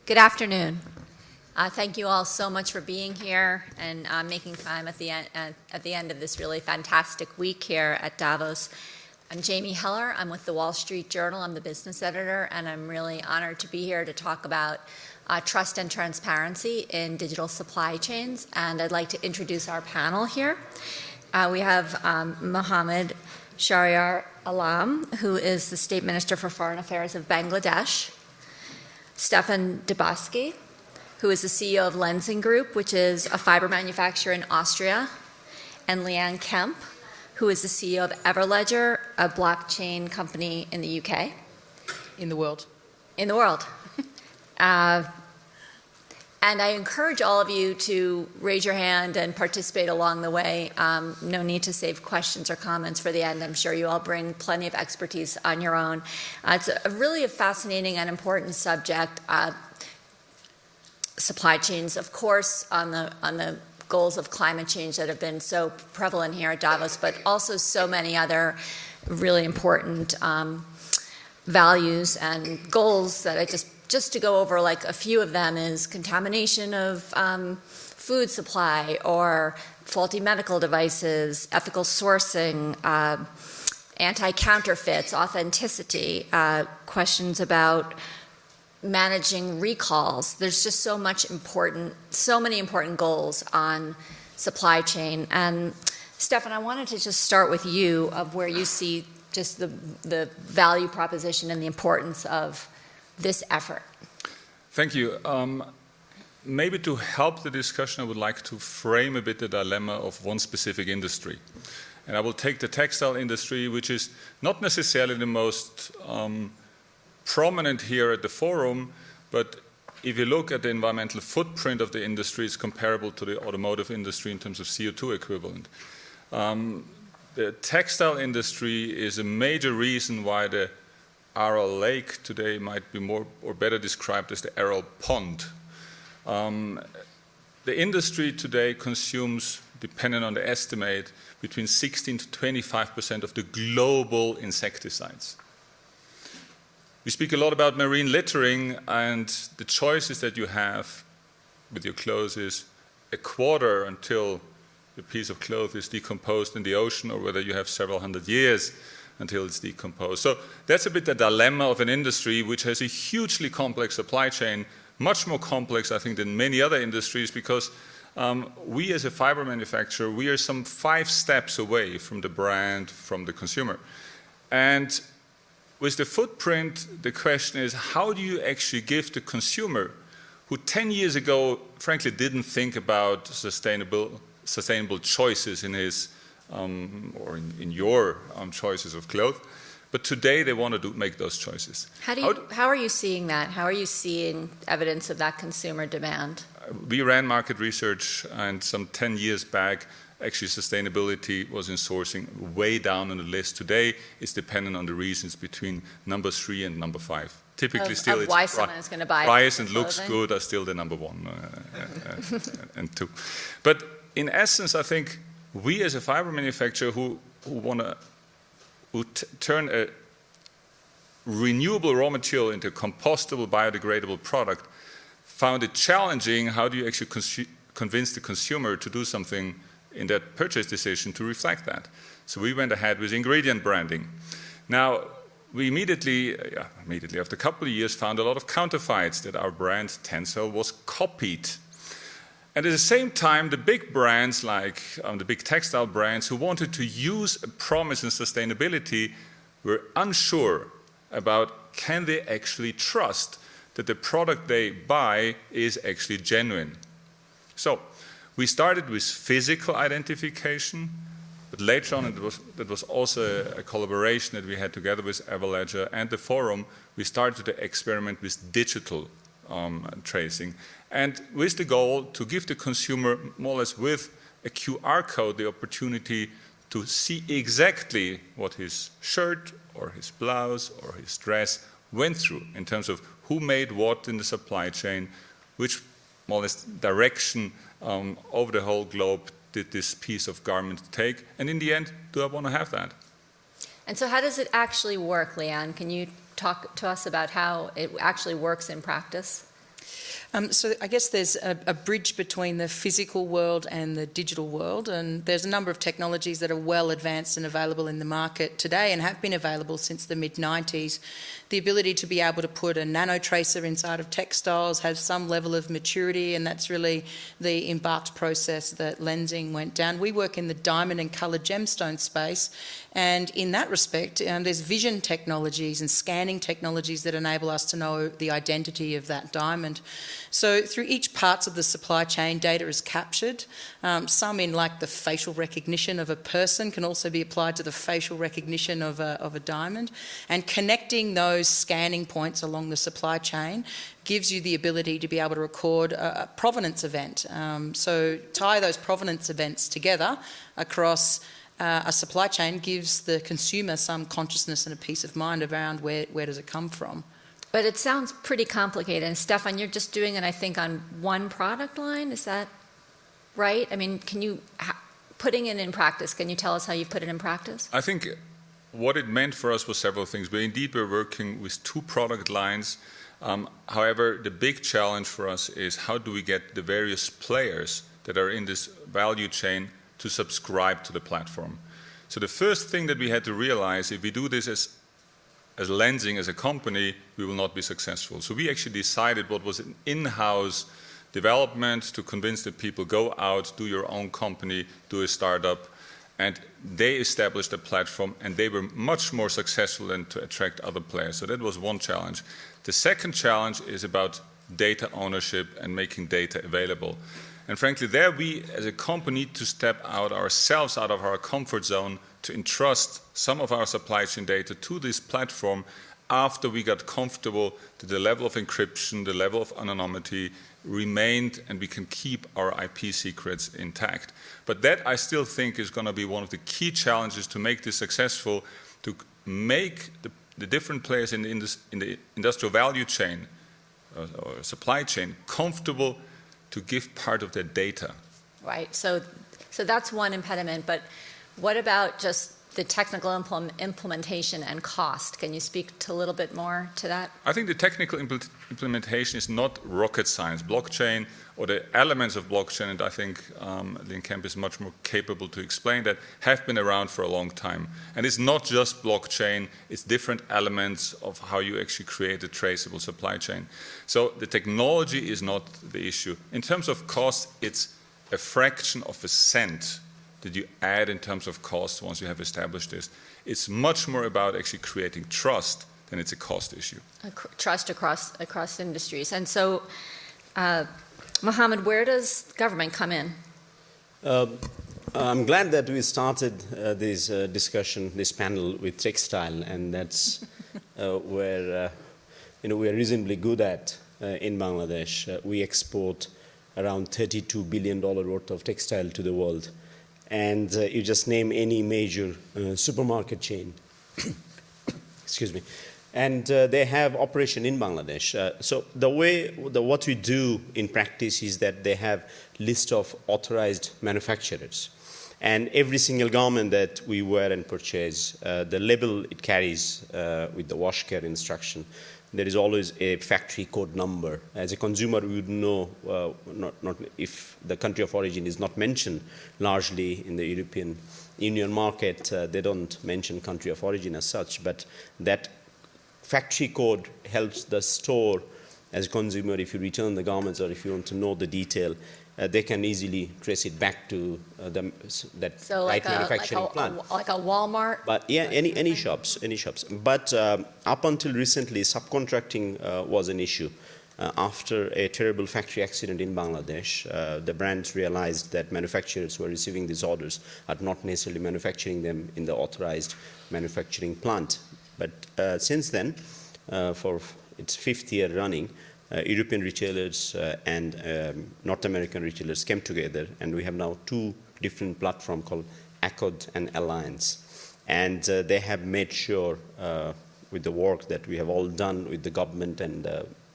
Good afternoon. Thank you all so much for being here and making time at the end of this really fantastic week here at Davos. I'm Jamie Heller. I'm with the Wall Street Journal. I'm the business editor, and I'm really honored to be here to talk about trust and transparency in digital supply chains. And I'd like to introduce our panel here. We have Mohammed Shahriar Alam, who is the State Minister for Foreign Affairs of Bangladesh. Stefan Dubosky, who is the CEO of Lenzing Group, which is a fiber manufacturer in Austria, and Leanne Kemp, who is the CEO of Everledger, a blockchain company in the UK. In the world. In the world. And I encourage all of you to raise your hand and participate along the way. No need to save questions or comments for the end. I'm sure you all bring plenty of expertise on your own. It's really a fascinating and important subject. Supply chains, of course, on the goals of climate change that have been so prevalent here at Davos, but also so many other really important values and goals that I just to go over like a few of them is contamination of food supply or faulty medical devices, ethical sourcing, anti-counterfeits, authenticity, questions about managing recalls. There's just so many important goals on supply chain. And Stefan, I wanted to just start with you of where you see just the value proposition and the importance of this effort. Thank you. Maybe to help the discussion, I would like to frame a bit the dilemma of one specific industry. And I will take the textile industry, which is not necessarily the most prominent here at the forum, but if you look at the environmental footprint of the industry, it's comparable to the automotive industry in terms of CO2 equivalent. The textile industry is a major reason why the Aral Lake today might be more or better described as the Aral Pond. The industry today consumes, depending on the estimate, between 16 to 25% of the global insecticides. We speak a lot about marine littering, and the choices that you have with your clothes is a quarter until the piece of cloth is decomposed in the ocean, or whether you have several hundred years until it's decomposed. So that's a bit the dilemma of an industry which has a hugely complex supply chain, much more complex, I think, than many other industries, because we as a fiber manufacturer, we are some 5 steps away from the brand, from the consumer. And with the footprint, the question is, how do you actually give the consumer, who 10 years ago, frankly, didn't think about sustainable choices in his or in your choices of clothes, but today they want to make those choices. How are you seeing that? How are you seeing evidence of that consumer demand? We ran market research, and some 10 years back, actually sustainability was in sourcing way down on the list. Today, it's dependent on the reasons between number 3 and number 5. Typically, still it's why someone is going to buy price and looks good are still the number 1 and 2. But in essence, I think we as a fiber manufacturer who want to turn a renewable raw material into a compostable, biodegradable product found it challenging. How do you actually convince the consumer to do something in that purchase decision to reflect that? So we went ahead with ingredient branding. Now, we immediately after a couple of years, found a lot of counterfeits that our brand Tencel was copied. And at the same time, the big brands like the big textile brands who wanted to use a promise in sustainability were unsure about can they actually trust that the product they buy is actually genuine. So we started with physical identification, but later on that was also a collaboration that we had together with Everledger and the forum. We started to experiment with digital tracing, and with the goal to give the consumer more or less with a QR code the opportunity to see exactly what his shirt or his blouse or his dress went through in terms of who made what in the supply chain, which more or less direction over the whole globe did this piece of garment take, and in the end, do I want to have that? And so how does it actually work, Leanne? Can you talk to us about how it actually works in practice? So I guess there's a bridge between the physical world and the digital world, and there's a number of technologies that are well advanced and available in the market today and have been available since the mid-90s. The ability to be able to put a nanotracer inside of textiles has some level of maturity, and that's really the embarked process that Lensing went down. We work in the diamond and coloured gemstone space, and in that respect, there's vision technologies and scanning technologies that enable us to know the identity of that diamond. So through each parts of the supply chain, data is captured. Some in like the facial recognition of a person can also be applied to the facial recognition of a diamond. And connecting those scanning points along the supply chain gives you the ability to be able to record a provenance event. So tie those provenance events together across a supply chain gives the consumer some consciousness and a peace of mind around where does it come from. But it sounds pretty complicated. And Stefan, you're just doing it, I think, on one product line. Is that right? I mean, putting it in practice, can you tell us how you've put it in practice? I think what it meant for us was several things. We indeed were working with 2 product lines. However, the big challenge for us is how do we get the various players that are in this value chain to subscribe to the platform. So the first thing that we had to realize, if we do this as Lensing, as a company, we will not be successful. So we actually decided what was an in-house development to convince the people, go out, do your own company, do a startup. And they established a platform, and they were much more successful than to attract other players. So that was one challenge. The second challenge is about data ownership and making data available. And frankly, there we, as a company, need to step out ourselves out of our comfort zone to entrust some of our supply chain data to this platform after we got comfortable that the level of encryption, the level of anonymity remained, and we can keep our IP secrets intact. But that, I still think, is going to be one of the key challenges to make this successful, to make the different players in the industrial value chain or supply chain comfortable to give part of their data. Right. So that's one impediment. But what about just the technical implementation and cost? Can you speak a little bit more to that? I think the technical implementation is not rocket science. Blockchain, or the elements of blockchain, and I think Lynn Kemp is much more capable to explain that, have been around for a long time. And it's not just blockchain, it's different elements of how you actually create a traceable supply chain. So the technology is not the issue. In terms of cost, it's a fraction of a cent that you add in terms of cost once you have established this. It's much more about actually creating trust than it's a cost issue. Trust across industries. And so, Mohammed, where does government come in? I'm glad that we started this discussion, this panel, with textile, and that's where we are reasonably good at in Bangladesh. We export around $32 billion worth of textile to the world. And you just name any major supermarket chain, excuse me, and they have operation in Bangladesh. So what we do in practice is that they have list of authorized manufacturers, and every single garment that we wear and purchase, the label it carries with the wash care instruction, there is always a factory code number. As a consumer, we would know not if the country of origin is not mentioned. Largely in the European Union market, they don't mention country of origin as such, but that factory code helps the store as a consumer. If you return the garments or if you want to know the detail, they can easily trace it back to manufacturing plant. Like a Walmart? But yeah, any shops. But up until recently, subcontracting was an issue. After a terrible factory accident in Bangladesh, the brands realized that manufacturers who are receiving these orders are not necessarily manufacturing them in the authorized manufacturing plant. But since then, for its 5th year running, European retailers and North American retailers came together, and we have now 2 different platforms called Accord and Alliance. And they have made sure, with the work that we have all done with the government and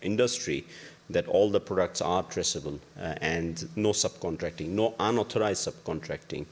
industry, that all the products are traceable and no subcontracting, no unauthorized subcontracting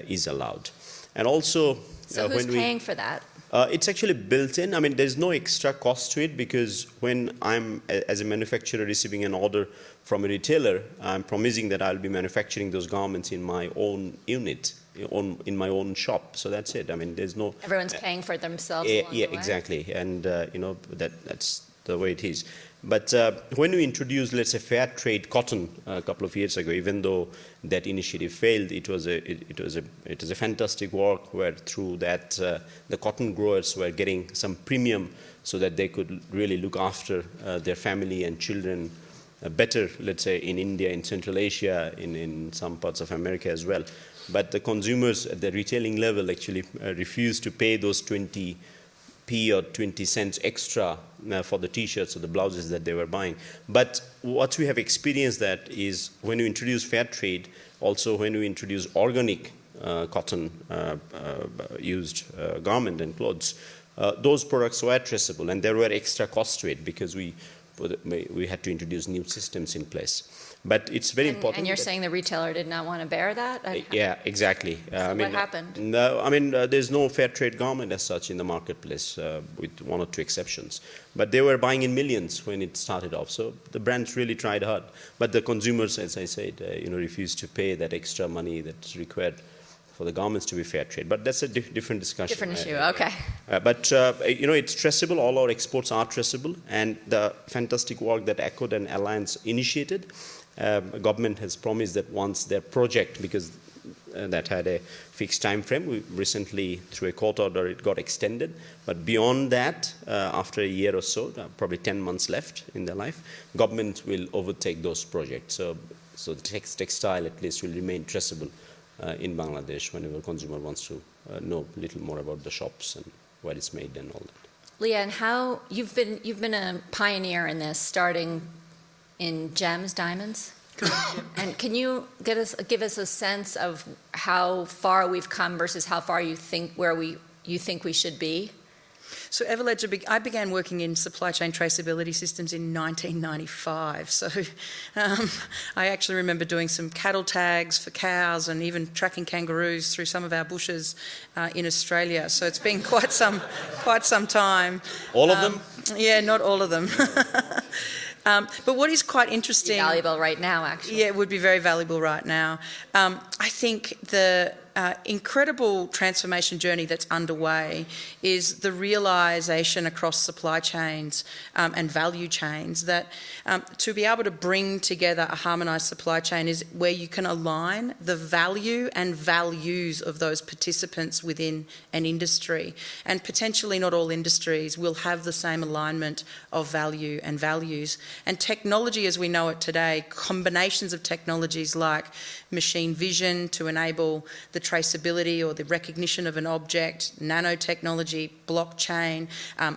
is allowed. And also, so who's paying for that? It's actually built in. I mean, there's no extra cost to it because when I'm, as a manufacturer, receiving an order from a retailer, I'm promising that I'll be manufacturing those garments in my own unit, in my own shop. So that's it. I mean, there's no... Everyone's paying for it themselves Yeah, along the way. exactly. And, that's the way it is. But when we introduced, let's say, fair trade cotton a couple of years ago, even though that initiative failed, it was a fantastic work where through that the cotton growers were getting some premium so that they could really look after their family and children better, let's say, in India, in Central Asia, in some parts of America as well. But the consumers at the retailing level actually refused to pay those 20p or 20 cents extra for the t-shirts or the blouses that they were buying. But what we have experienced that is when we introduce fair trade, also when we introduce organic cotton used garment and clothes, those products were traceable and there were extra costs to it because we had to introduce new systems in place. But it's very important. And you're saying the retailer did not want to bear that? Yeah, exactly. So what happened? No, I mean, there's no fair trade garment as such in the marketplace, with one or two exceptions. But they were buying in millions when it started off. So the brands really tried hard. But the consumers, as I said, refused to pay that extra money that's required for the garments to be fair trade. But that's a different discussion. Different issue, okay. But it's traceable. All our exports are traceable. And the fantastic work that ACOD and Alliance initiated, government has promised that once their project, because that had a fixed time frame, we recently, through a court order, it got extended. But beyond that, after a year or so, probably 10 months left in their life, government will overtake those projects. So the textile at least will remain traceable in Bangladesh whenever a consumer wants to know a little more about the shops and where it's made and all that. Leah, and how you've been a pioneer in this, starting in gems, diamonds? Correct. And can you give us a sense of how far we've come versus how far you think we should be? So Everledger, I began working in supply chain traceability systems in 1995. So I actually remember doing some cattle tags for cows and even tracking kangaroos through some of our bushes in Australia. So it's been quite some time. All of them? Yeah, not all of them. But what is quite interesting... Valuable right now, actually. Yeah, it would be very valuable right now. I think the incredible transformation journey that's underway is the realisation across supply chains and value chains that to be able to bring together a harmonised supply chain is where you can align the value and values of those participants within an industry. And potentially not all industries will have the same alignment of value and values. And technology as we know it today, combinations of technologies like machine vision to enable the traceability or the recognition of an object, nanotechnology, blockchain,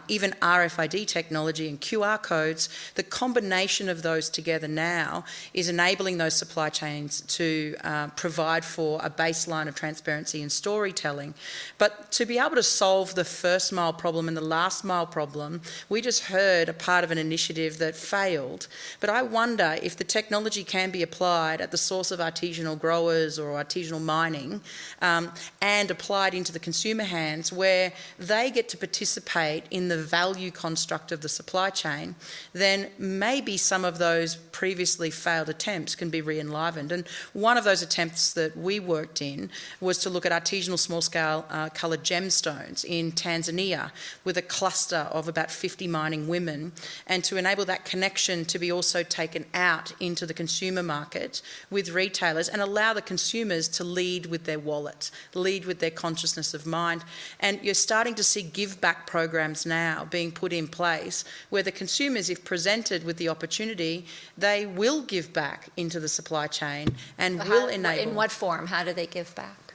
even RFID technology and QR codes, the combination of those together now is enabling those supply chains to provide for a baseline of transparency and storytelling. But to be able to solve the first mile problem and the last mile problem, we just heard a part of an initiative that failed. But I wonder if the technology can be applied at the source of artisanal growers or artisanal mining and applied into the consumer hands where they get to participate in the value construct of the supply chain, then maybe some of those previously failed attempts can be re-enlivened. And one of those attempts that we worked in was to look at artisanal small-scale coloured gemstones in Tanzania with a cluster of about 50 mining women, and to enable that connection to be also taken out into the consumer market with retailers and allow the consumers to lead with their wallet, lead with their consciousness of mind. And you're starting to see give-back programs now being put in place where the consumers, if presented with the opportunity, they will give back into the supply chain and will enable... In what form? How do they give back?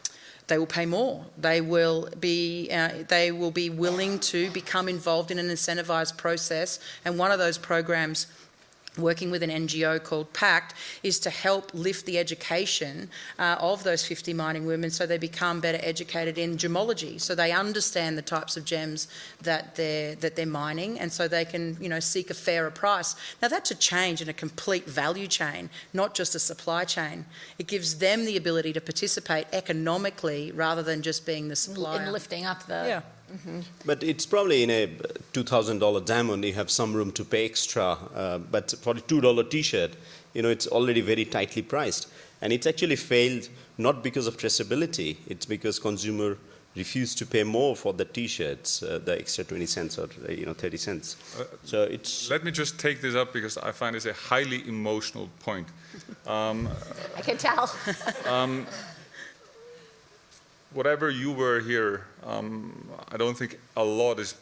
They will pay more. They will be willing to become involved in an incentivised process. And one of those programs, working with an NGO called PACT, is to help lift the education of those 50 mining women so they become better educated in gemology, so they understand the types of gems that they're mining, and so they can seek a fairer price. Now that's a change in a complete value chain, not just a supply chain. It gives them the ability to participate economically rather than just being the supplier. In lifting up the But it's probably in a $2,000 diamond, you have some room to pay extra. But for a $2 T-shirt, it's already very tightly priced. And it's actually failed not because of traceability, it's because consumer refused to pay more for the T-shirts, the extra 20 cents or 30 cents. So it's... Let me just take this up because I find this a highly emotional point. I can tell. Whatever you were here, I don't think a lot is,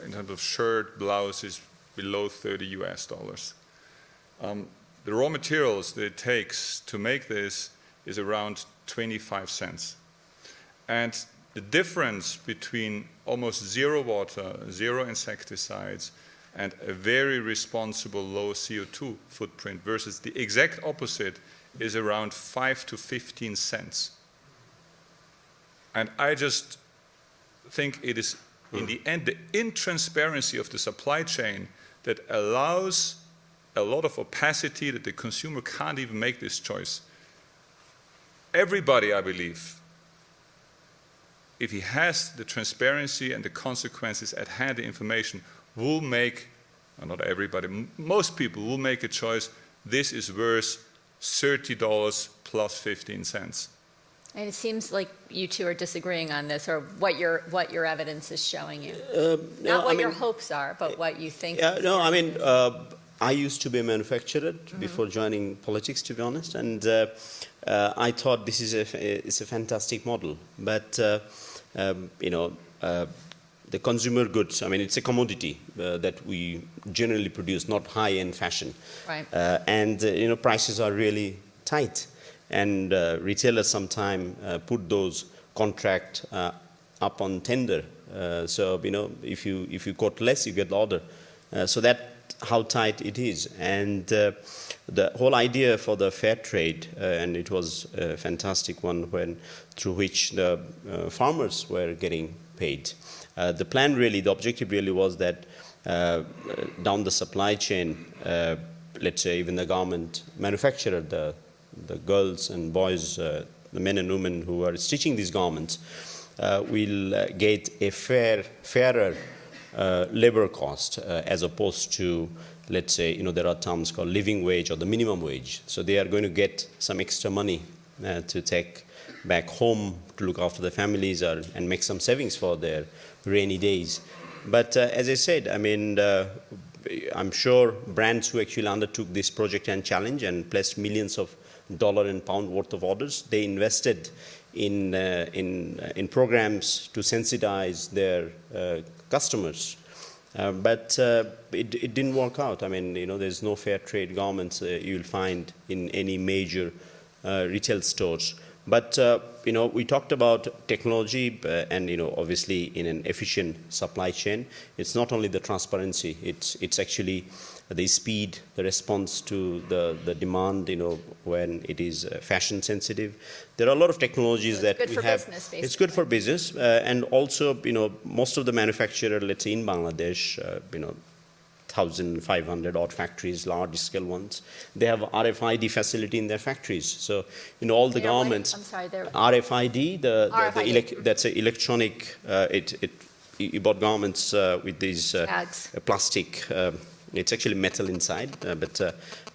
in terms of shirt, blouses, below $30 US. The raw materials that it takes to make this is around 25 cents. And the difference between almost zero water, zero insecticides, and a very responsible low CO2 footprint versus the exact opposite is around 5 to 15 cents. And I just think it is, in the end, the intransparency of the supply chain that allows a lot of opacity that the consumer can't even make this choice. Everybody, I believe, if he has the transparency and the consequences at hand, the information, will make, well, not everybody, most people will make a choice, this is worth $30 plus 15 cents. And it seems like you two are disagreeing on this, or what your evidence is showing you. Not what your hopes are, but what you think. I used to be a manufacturer before joining politics, to be honest, and I thought this is a fantastic model. But the consumer goods, it's a commodity that we generally produce, not high-end fashion. Right. And prices are really tight. And retailers sometimes put those contracts up on tender. So if you quote less, you get the order. So that's how tight it is. And the whole idea for the fair trade, and it was a fantastic one through which the farmers were getting paid. The plan really, the objective really was that down the supply chain, let's say even the garment manufacturer, the girls and boys, the men and women who are stitching these garments, will get a fairer labor cost as opposed to, let's say, there are terms called living wage or the minimum wage. So they are going to get some extra money to take back home to look after their families and make some savings for their rainy days. But as I said, I'm sure brands who actually undertook this project and challenge and placed millions of dollar and pound worth of orders, they invested in programs to sensitize their customers. But it didn't work out. There's no fair trade garments you'll find in any major retail stores. But, we talked about technology and, obviously in an efficient supply chain, it's not only the transparency, it's actually the speed, the response to the demand, when it is fashion sensitive. There are a lot of technologies that we have. Business, basically. It's good for business. And also, most of the manufacturers, let's say in Bangladesh, 1,500 odd factories, large scale ones, they have RFID facility in their factories. So, all the garments. I'm sorry, RFID, RFID. that's an electronic, you bought garments with these plastic, it's actually metal inside,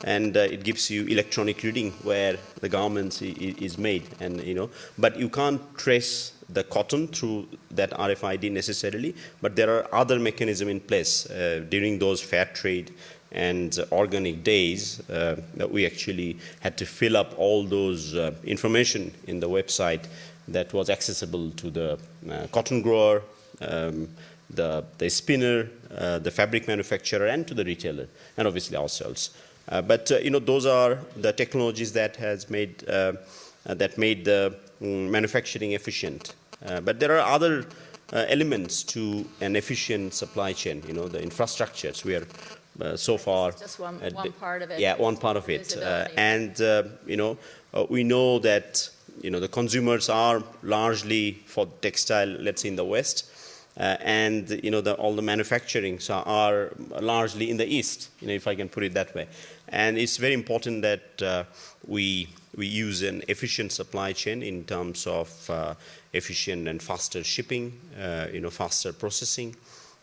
and it gives you electronic reading where the garment is made, and but you can't trace the cotton through that RFID necessarily, but there are other mechanisms in place during those fair trade and organic days that we actually had to fill up all those information in the website that was accessible to the cotton grower, the spinner, the fabric manufacturer, and to the retailer, and obviously ourselves. But those are the technologies that has made made the manufacturing efficient. But there are other elements to an efficient supply chain. The infrastructures. We are so far just one part of it. Yeah, one part of it, and we know that the consumers are largely for textile, let's say in the West. And all the manufacturing are largely in the East, if I can put it that way. And it's very important that we We use an efficient supply chain in terms of efficient and faster shipping, faster processing,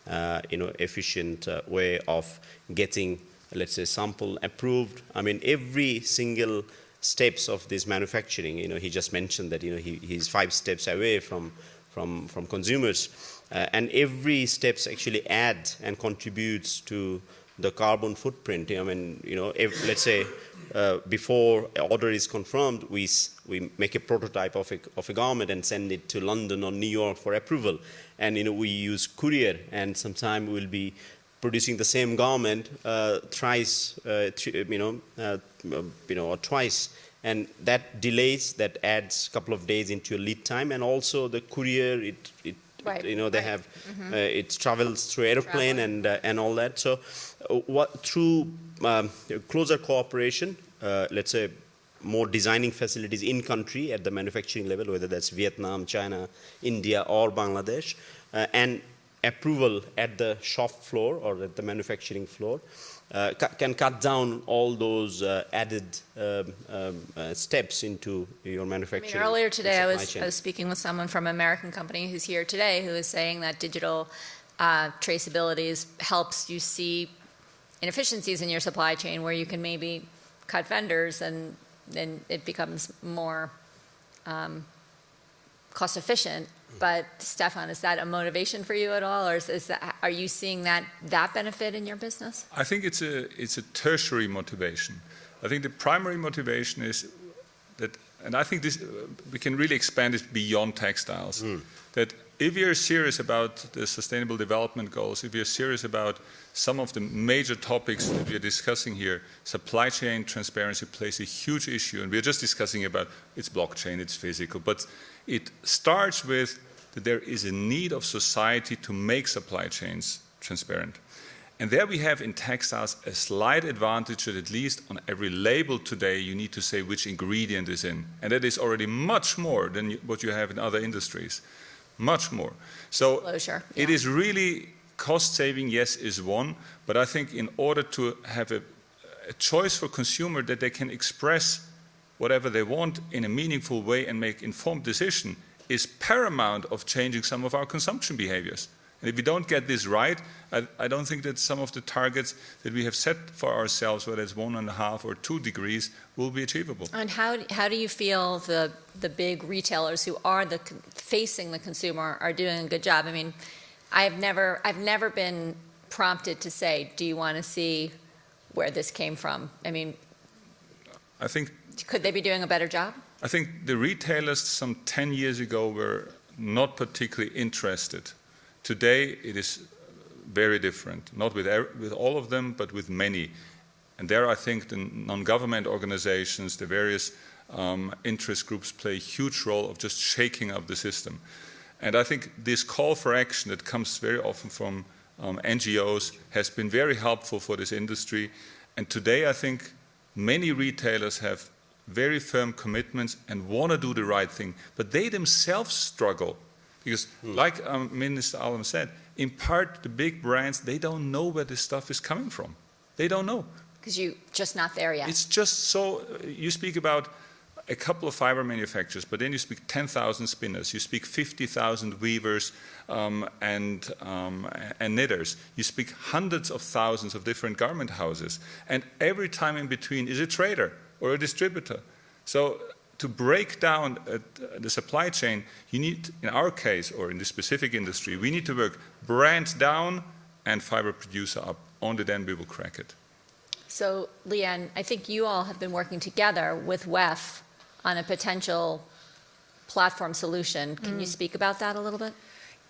efficient way of getting, let's say, sample approved. I mean, every single steps of this manufacturing, he just mentioned that, he's 5 steps away from consumers, and every steps actually add and contributes to the carbon footprint. I mean, let's say before an order is confirmed, we make a prototype of a garment and send it to London or New York for approval, and we use courier, and sometime we'll be producing the same garment thrice, or twice, and that delays, that adds a couple of days into your lead time, and also the courier, Right, they right. have it travels through airplane and all that. So, through closer cooperation, let's say more designing facilities in country at the manufacturing level, whether that's Vietnam, China, India, or Bangladesh, and approval at the shop floor or at the manufacturing floor, can cut down all those added steps into your manufacturing. Earlier today, I was chain. speaking with someone from an American company who's here today who was saying that digital traceability helps you see inefficiencies in your supply chain where you can maybe cut vendors and then it becomes more cost efficient. But Stefan, is that a motivation for you at all, or are you seeing that benefit in your business? I think it's a tertiary motivation. I think the primary motivation is that, and I think this we can really expand it beyond textiles. That if you're serious about the Sustainable Development Goals, if you're serious about some of the major topics that we are discussing here, supply chain transparency plays a huge issue, and we're just discussing about it's blockchain, it's physical, but it starts with that there is a need of society to make supply chains transparent. And there we have in textiles a slight advantage that at least on every label today you need to say which ingredient is in. And that is already much more than what you have in other industries. Much more. So Closure, it is really cost saving, yes, is one, but I think in order to have a choice for consumer that they can express whatever they want in a meaningful way and make informed decision is paramount of changing some of our consumption behaviors. And if we don't get this right, I don't think that some of the targets that we have set for ourselves, whether it's 1.5 or 2 degrees, will be achievable. And how do you feel the big retailers who are facing the consumer are doing a good job? I mean, I've never been prompted to say, do you want to see where this came from? I mean, I think could they be doing a better job? I think the retailers some 10 years ago were not particularly interested. Today it is very different, not with all of them, but with many. And there I think the non-government organizations, the various interest groups play a huge role of just shaking up the system. And I think this call for action that comes very often from NGOs has been very helpful for this industry. And today I think many retailers have very firm commitments and want to do the right thing, but they themselves struggle. Because like Minister Alam said, in part the big brands, they don't know where this stuff is coming from. They don't know. Because you're just not there yet. It's just so, you speak about a couple of fiber manufacturers, but then you speak 10,000 spinners, you speak 50,000 weavers and knitters, you speak hundreds of thousands of different garment houses, and every time in between is a trader or a distributor. So to break down the supply chain, you need, in our case, or in this specific industry, we need to work brand down and fiber producer up. Only then we will crack it. So, Leanne, I think you all have been working together with WEF on a potential platform solution. Can you speak about that a little bit?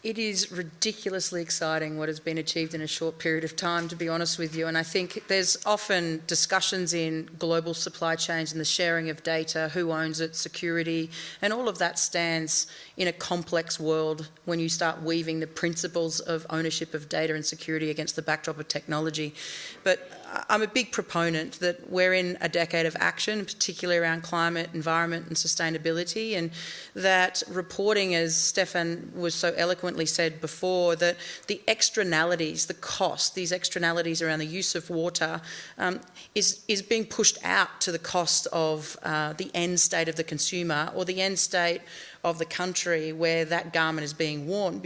It is ridiculously exciting what has been achieved in a short period of time, to be honest with you. And I think there's often discussions in global supply chains and the sharing of data, who owns it, security, and all of that stands in a complex world when you start weaving the principles of ownership of data and security against the backdrop of technology. But I'm a big proponent that we're in a decade of action, particularly around climate, environment and sustainability, and that reporting, as Stefan was so eloquently said before, that the externalities, the cost, these externalities around the use of water is being pushed out to the cost of the end state of the consumer or the end state of the country where that garment is being worn.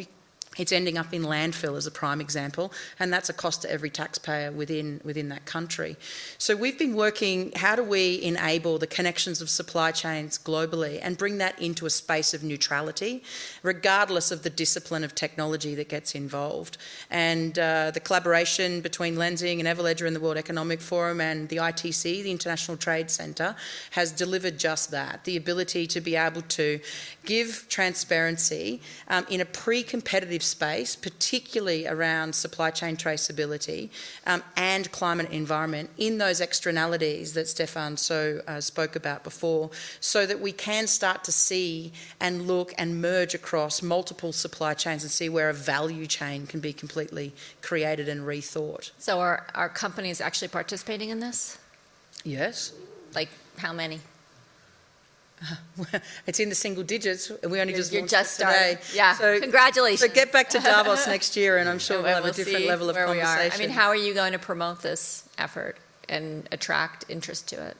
It's ending up in landfill as a prime example, and that's a cost to every taxpayer within that country. So we've been working, how do we enable the connections of supply chains globally and bring that into a space of neutrality, regardless of the discipline of technology that gets involved. And the collaboration between Lensing and Everledger and the World Economic Forum and the ITC, the International Trade Centre, has delivered just that, the ability to be able to give transparency in a pre-competitive space, particularly around supply chain traceability and climate and environment in those externalities that Stefan spoke about before, so that we can start to see and look and merge across multiple supply chains and see where a value chain can be completely created and rethought. So are companies actually participating in this? Yes. Like how many? It's in the single digits. We only just launched just it today. started. Yeah, So, congratulations. So get back to Davos next year, and I'm sure we'll have a we'll different see level of where we are. conversation. I mean, how are you going to promote this effort and attract interest to it?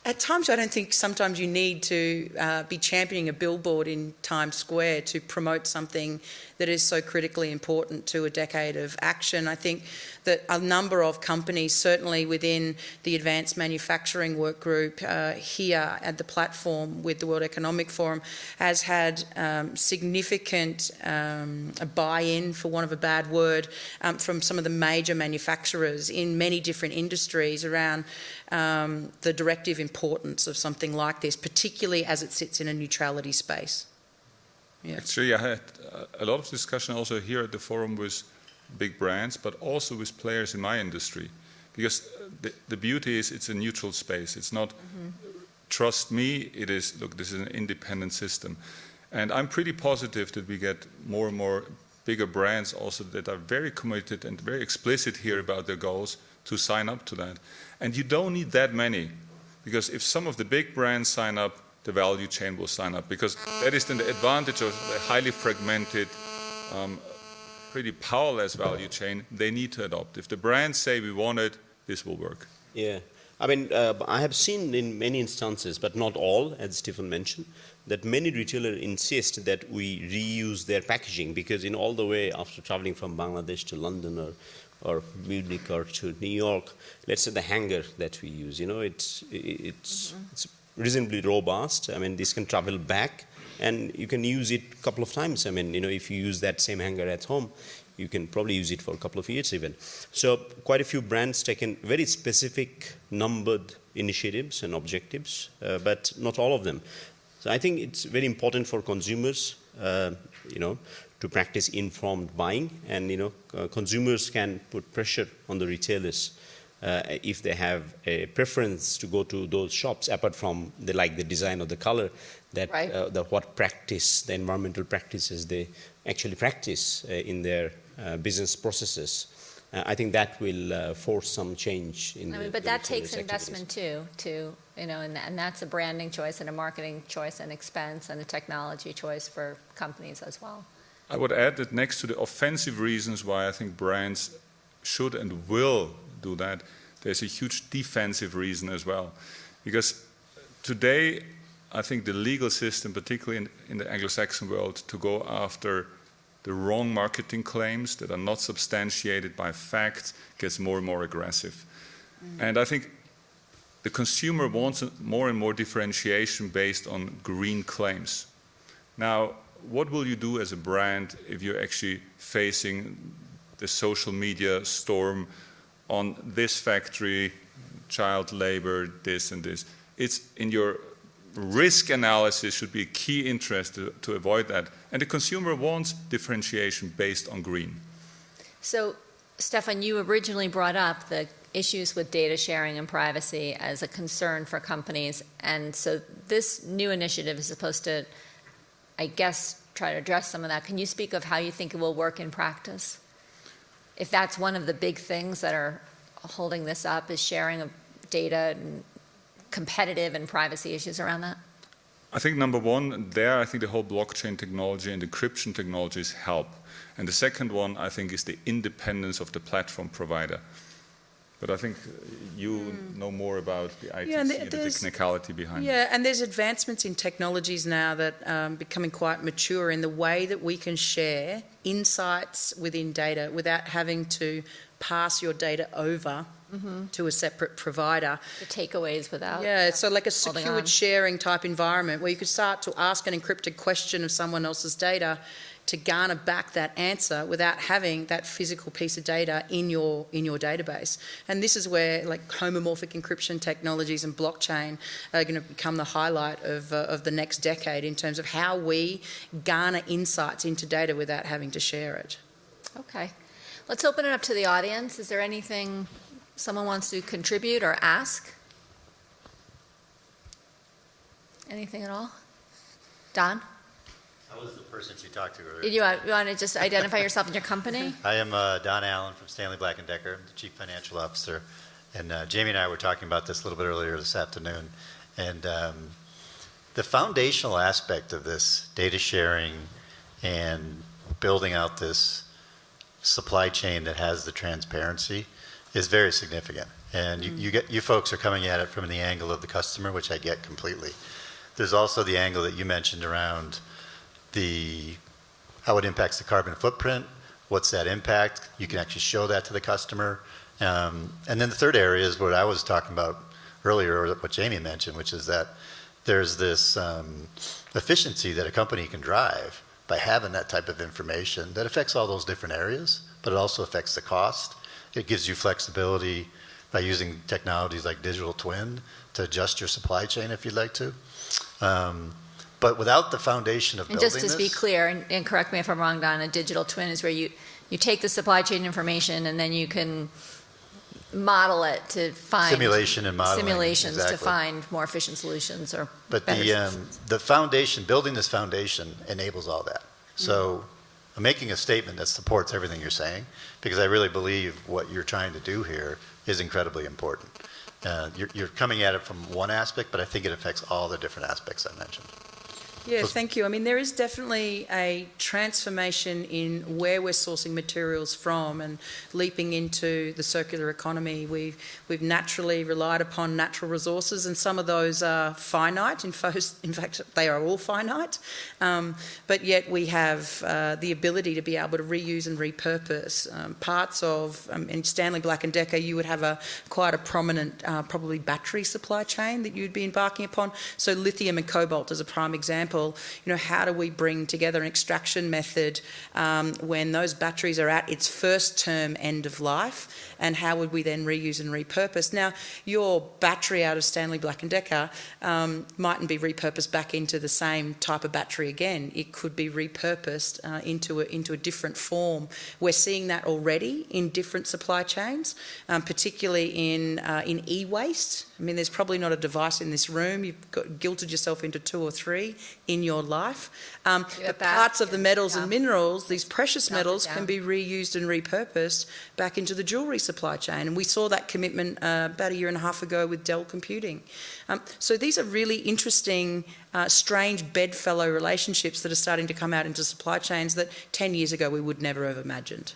At times, I don't think sometimes you need to be championing a billboard in Times Square to promote something that is so critically important to a decade of action. I think that a number of companies, certainly within the Advanced Manufacturing Work Group here at the platform with the World Economic Forum, has had significant buy-in, for want of a bad word, from some of the major manufacturers in many different industries around the directive importance of something like this, particularly as it sits in a neutrality space. Yeah. Actually, I had a lot of discussion also here at the forum with big brands, but also with players in my industry. Because the beauty is it's a neutral space. It's not, trust me, it is, look, this is an independent system. And I'm pretty positive that we get more and more bigger brands also that are very committed and very explicit here about their goals to sign up to that. And you don't need that many, because if some of the big brands sign up, the value chain will sign up, because that is then the advantage of the highly fragmented, pretty powerless value chain. They need to adopt. If the brands say we want it, this will work. Yeah, I mean, I have seen in many instances, but not all, as Stephen mentioned, that many retailers insist that we reuse their packaging, because in all the way after traveling from Bangladesh to London or Munich or to New York, let's say the hanger that we use, you know, it's reasonably robust. I mean, this can travel back and you can use it a couple of times. I mean, you know, if you use that same hanger at home, you can probably use it for a couple of years even. So quite a few brands taken very specific numbered initiatives and objectives, but not all of them. So I think it's very important for consumers, you know, to practice informed buying, and you know, consumers can put pressure on the retailers if they have a preference to go to those shops, apart from they like the design or the color, that right. What practice, the environmental practices they actually practice in their business processes. I think that will force some change in. I mean, but that takes investment too, you know, and that's a branding choice and a marketing choice and expense and a technology choice for companies as well. I would add that next to the offensive reasons why I think brands should and will do that, there's a huge defensive reason as well. Because today, I think the legal system, particularly in the Anglo-Saxon world, to go after the wrong marketing claims that are not substantiated by facts gets more and more aggressive. And I think the consumer wants more and more differentiation based on green claims. Now, what will you do as a brand if you're actually facing the social media storm on this factory, child labor, this and this? It's in your risk analysis should be a key interest to avoid that. And the consumer wants differentiation based on green. So, Stefan, you originally brought up the issues with data sharing and privacy as a concern for companies. And so this new initiative is supposed to, I guess, try to address some of that. Can you speak of how you think it will work in practice? if that's one of the big things that are holding this up, is sharing of data and competitive and privacy issues around that? I think number one, there I think the whole blockchain technology and encryption technologies help. And the second one, I think, is the independence of the platform provider. But I think you know more about the ITC and the technicality behind it. Yeah, and there's advancements in technologies now that are becoming quite mature in the way that we can share insights within data without having to pass your data over to a separate provider. The takeaways without. Yeah, so like a holding secured on. sharing type environment where you could start to ask an encrypted question of someone else's data to garner back that answer without having that physical piece of data in your database. And this is where like homomorphic encryption technologies and blockchain are going to become the highlight of the next decade in terms of how we garner insights into data without having to share it. Okay. Let's open it up to the audience. Is there anything someone wants to contribute or ask? Anything at all? Don? I was the person she talked to earlier. You want to just identify yourself and your company? I am Don Allen from Stanley Black & Decker. I'm the Chief Financial Officer. And Jamie and I were talking about this a little bit earlier this afternoon. And the foundational aspect of this data sharing and building out this supply chain that has the transparency is very significant. And you folks are coming at it from the angle of the customer, which I get completely. There's also the angle that you mentioned around how it impacts the carbon footprint. What's that impact? You can actually show that to the customer. And then the third area is what I was talking about earlier, or what Jamie mentioned, which is that there's this efficiency that a company can drive by having that type of information that affects all those different areas, but it also affects the cost. It gives you flexibility by using technologies like digital twin to adjust your supply chain if you'd like to. But without the foundation of And building just to be clear, and correct me if I'm wrong, Don, a digital twin is where you take the supply chain information and then you can model it to find simulation and modeling, simulations exactly. to find more efficient solutions or But better solutions. the foundation, building this foundation enables all that. So I'm making a statement that supports everything you're saying, because I really believe what you're trying to do here is incredibly important. You're coming at it from one aspect, but I think it affects all the different aspects I mentioned. Yeah, thank you. I mean, there is definitely a transformation in where we're sourcing materials from and leaping into the circular economy. We've naturally relied upon natural resources, and some of those are finite. In fact, they are all finite. But yet we have the ability to be able to reuse and repurpose parts of. In Stanley Black & Decker, you would have quite a prominent, probably battery supply chain that you'd be embarking upon. So lithium and cobalt is a prime example. How do we bring together an extraction method when those batteries are at its first term end of life, and how would we then reuse and repurpose? Now, your battery out of Stanley Black & Decker mightn't be repurposed back into the same type of battery again. It could be repurposed into a different form. We're seeing that already in different supply chains, particularly in e-waste. I mean, there's probably not a device in this room. You've guilted yourself into 2 or 3 in your life. The parts of the metals and minerals, these precious metals, can be reused and repurposed back into the jewellery supply chain. And we saw that commitment about 1.5 years ago with Dell Computing. So these are really interesting, strange bedfellow relationships that are starting to come out into supply chains that 10 years ago we would never have imagined.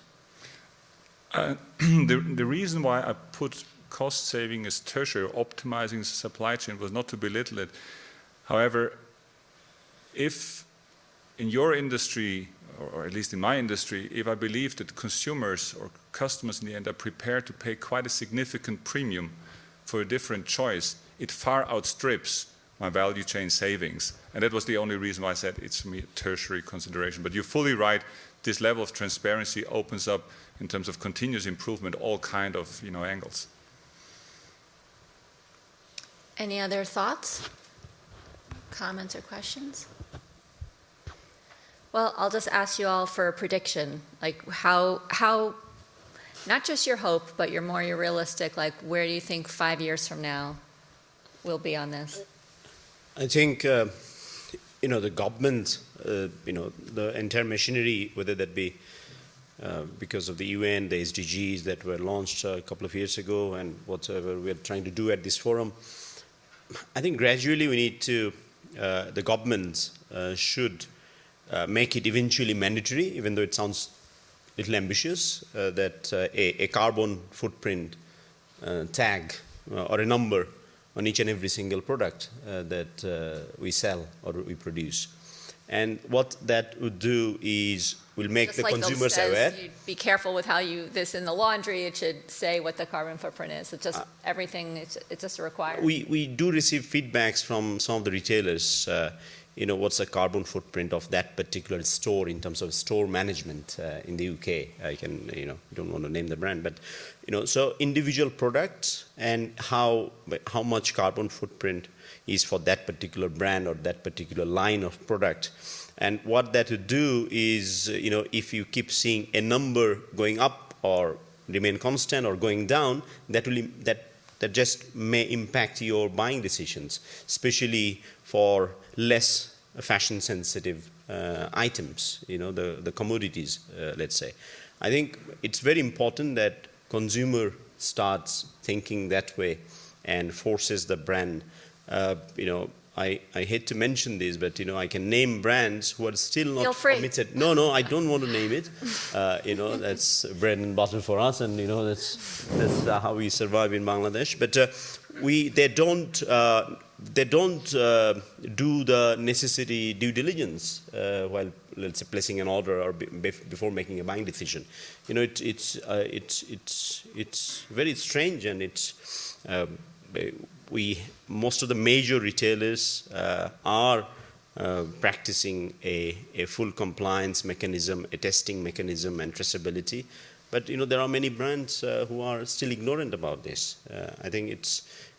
The reason why I put cost saving as tertiary, optimizing the supply chain, was not to belittle it. However, if in your industry, or at least in my industry, if I believe that consumers or customers in the end are prepared to pay quite a significant premium for a different choice, it far outstrips my value chain savings. And that was the only reason why I said it's for me a tertiary consideration. But you're fully right, this level of transparency opens up, in terms of continuous improvement, all kind of angles. Any other thoughts, comments, or questions? Well, I'll just ask you all for a prediction. Like how not just your hope, but your realistic, like where do you think 5 years from now we'll be on this? I think, the government, the entire machinery, whether that be because of the UN, the SDGs that were launched a couple of years ago, and whatever we're trying to do at this forum. I think gradually we need to, the governments should make it eventually mandatory, even though it sounds a little ambitious, that a carbon footprint tag or a number on each and every single product that we sell or we produce. And what that would do is will make Just the like Bill consumers says, aware. you be careful with how you, this in the laundry, it should say what the carbon footprint is. It's just everything, it's just a requirement. We do receive feedbacks from some of the retailers, what's the carbon footprint of that particular store in terms of store management in the UK. I can, don't want to name the brand, but, so individual products and how much carbon footprint is for that particular brand or that particular line of product. And what that would do is, if you keep seeing a number going up or remain constant or going down, that just may impact your buying decisions, especially for less fashion-sensitive items, the commodities, let's say. I think it's very important that consumer starts thinking that way and forces the brand. I hate to mention this, but I can name brands who are still not committed. No, I don't want to name it. That's bread and butter for us, and that's how we survive in Bangladesh. But they don't do the necessary due diligence while, let's say, placing an order or before making a buying decision. It's very strange, and it's. Most of the major retailers are practicing a full compliance mechanism, a testing mechanism, and traceability. But there are many brands who are still ignorant about this. I think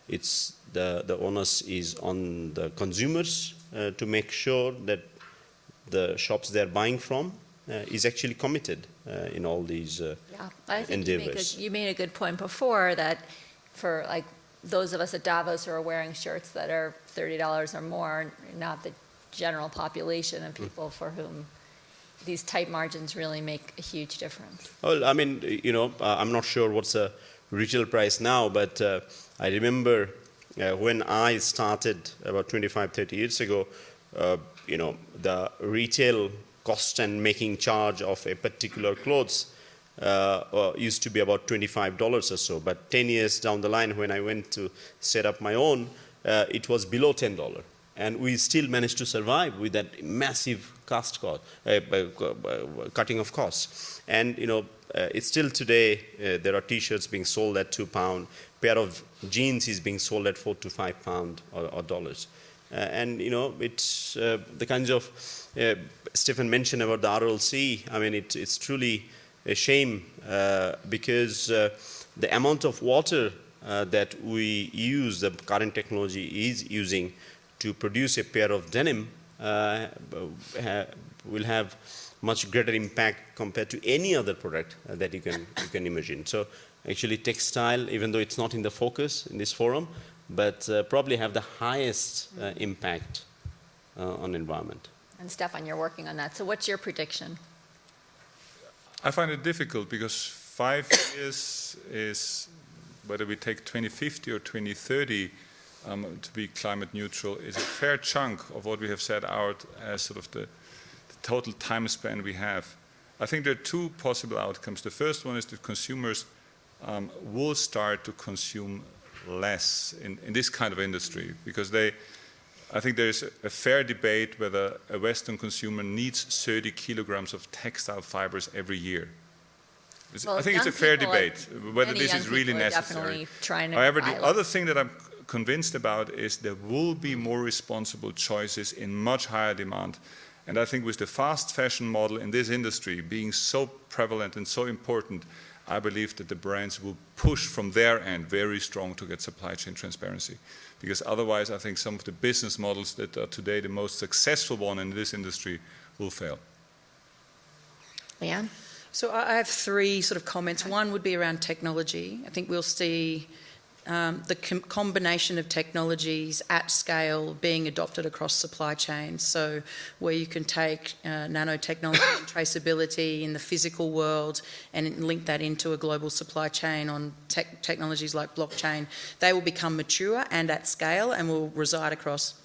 it's the onus is on the consumers to make sure that the shops they're buying from is actually committed in all these I think endeavors. You made a good point before that for those of us at Davos who are wearing shirts that are $30 or more, not the general population of people for whom these tight margins really make a huge difference. Well, I mean, I'm not sure what's the retail price now, but I remember when I started about 25, 30 years ago, the retail cost and making charge of a particular clothes used to be about $25 or so. But 10 years down the line, when I went to set up my own, it was below $10. And we still managed to survive with that massive cutting of costs. And, it's still today, there are T-shirts being sold at £2. Pair of jeans is being sold at £4 to £5 or dollars. And, it's the kinds of, Stephen mentioned about the RLC. I mean, it's truly a shame because the amount of water that we use, the current technology is using to produce a pair of denim will have much greater impact compared to any other product that you can imagine. So actually textile, even though it's not in the focus in this forum, but probably have the highest impact on environment. And Stefan, you're working on that. So what's your prediction? I find it difficult because 5 years is, whether we take 2050 or 2030 to be climate neutral, is a fair chunk of what we have set out as sort of the total time span we have. I think there are two possible outcomes. The first one is that consumers will start to consume less in this kind of industry because I think there is a fair debate whether a Western consumer needs 30 kilograms of textile fibers every year. Well, I think it's a fair debate whether this is really necessary. However, the other thing that I'm convinced about is there will be more responsible choices in much higher demand. And I think with the fast fashion model in this industry being so prevalent and so important, I believe that the brands will push from their end very strong to get supply chain transparency. Because otherwise, I think some of the business models that are today the most successful one in this industry will fail. Leanne? So I have three sort of comments. One would be around technology. I think we'll see combination of technologies at scale being adopted across supply chains. So where you can take nanotechnology and traceability in the physical world and link that into a global supply chain on technologies like blockchain, they will become mature and at scale and will reside across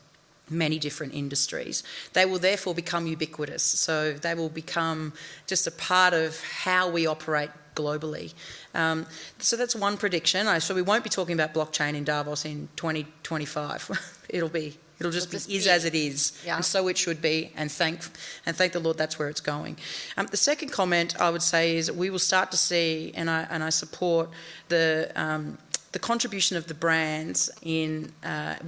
many different industries. They will therefore become ubiquitous. So they will become just a part of how we operate globally. So that's one prediction. So we won't be talking about blockchain in Davos in 2025. It'll just be as it is, yeah. And so it should be. And thank the Lord that's where it's going. The second comment I would say is we will start to see, and I support the contribution of the brands in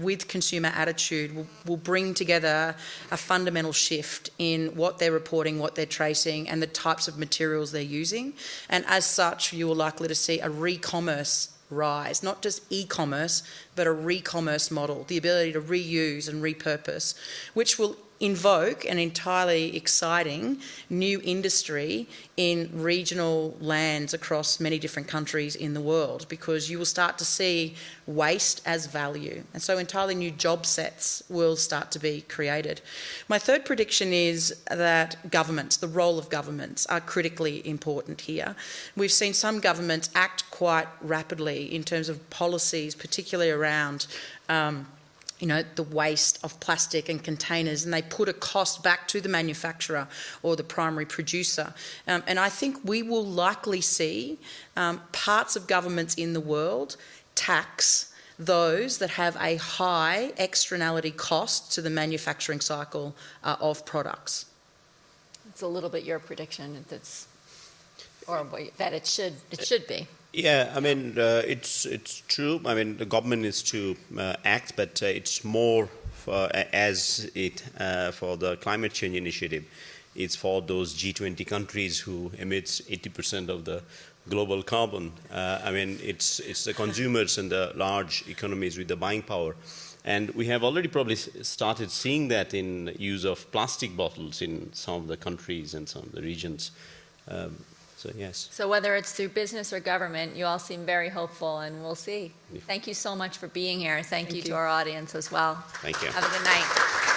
with consumer attitude will bring together a fundamental shift in what they're reporting, what they're tracing, and the types of materials they're using. And as such, you are likely to see a re-commerce rise, not just e-commerce, but a re-commerce model, the ability to reuse and repurpose, which will invoke an entirely exciting new industry in regional lands across many different countries in the world, because you will start to see waste as value. And so entirely new job sets will start to be created. My third prediction is that governments, the role of governments, are critically important here. We've seen some governments act quite rapidly in terms of policies, particularly around the waste of plastic and containers, and they put a cost back to the manufacturer or the primary producer. And I think we will likely see parts of governments in the world tax those that have a high externality cost to the manufacturing cycle of products. It's a little bit your prediction that it should be. Yeah, I mean, it's true. I mean, the government is to act, but it's more for the climate change initiative. It's for those G20 countries who emits 80% of the global carbon. I mean, it's the consumers and the large economies with the buying power. And we have already probably started seeing that in use of plastic bottles in some of the countries and some of the regions. So, yes. So whether it's through business or government, you all seem very hopeful, and we'll see. Thank you so much for being here. Thank you to our audience as well. Thank you. Have a good night.